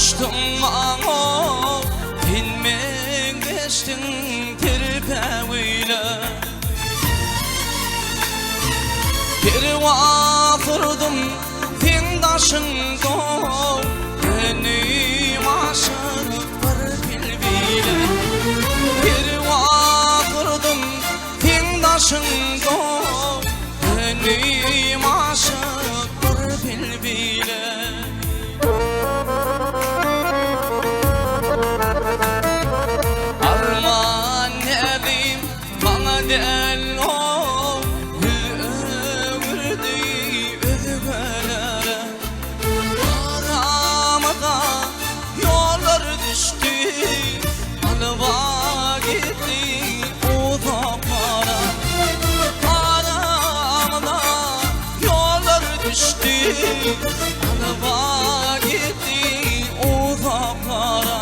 Uçtum ağa inmen geçtin terpeviyle. Bir vafırdım tindaşında benim aşık bir bilbiyle. Bir vafırdım tindaşında benim aşık bir bilbiyle. Arman elim bana del o ömürdü ödümelere. Aramada yollar düştü, alva gitti uzaklara. Aramada yollar düştü, alva gitti uzaklara.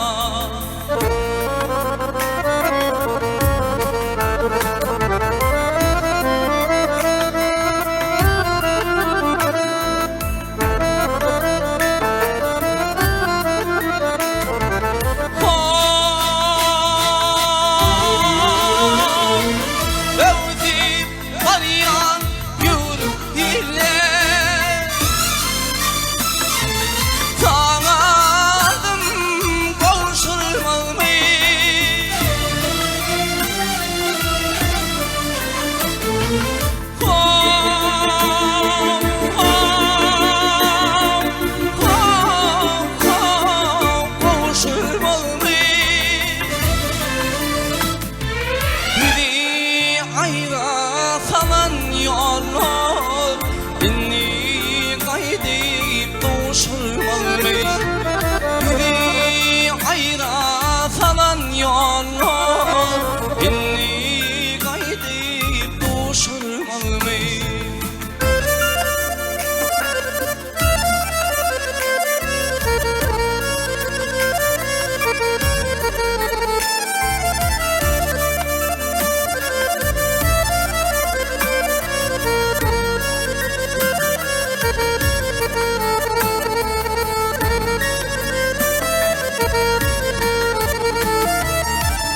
Biri ayra falan yollar, inni kaydip duşurmalı.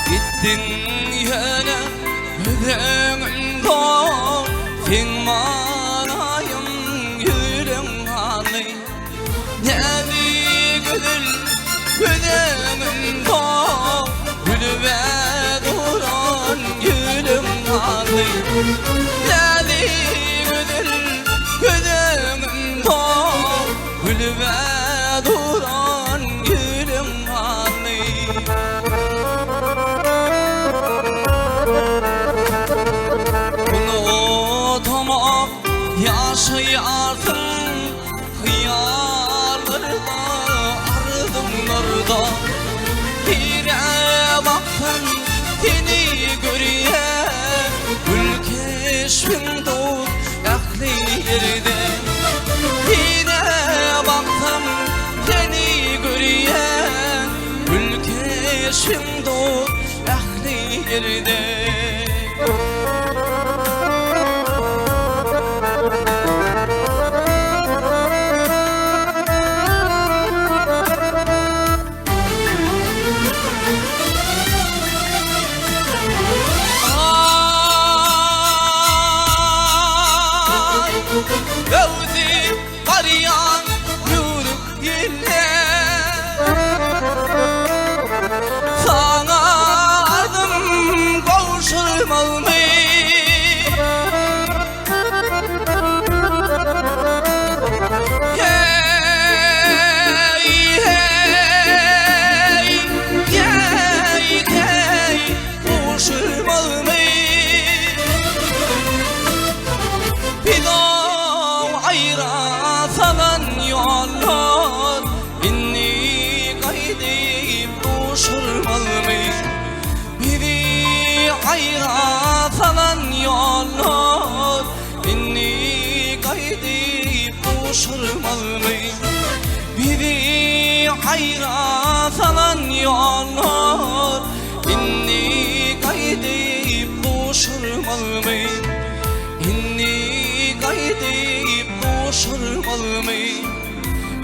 Gittin yine ödeminde sen manayım yüreğim hali. Nedi gönül ödeminde gülüve duran yüreğim hali. Nedi gönül ödeminde gülüve duran yüreğim hali. Yaşayarsın hıyarlarda, ardımlarda. Bire baktın seni görüye, gül keşfin doğ aklı yerde. Bire baktın seni görüye, gül keşfin doğ aklı yerde. Gözüm arayan yürük yine, sana adım kavuşurmalı. Hey hey hey hey kavuşurmalı. Falan yollar, inni kaydip duşurmalı. Biri ayra falan yollar, inni kaydip duşurmalı. Biri ayra falan yollar, inni kaydip duşurmalı. İnni kaydip duşurmalı.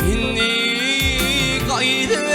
İnni kaydip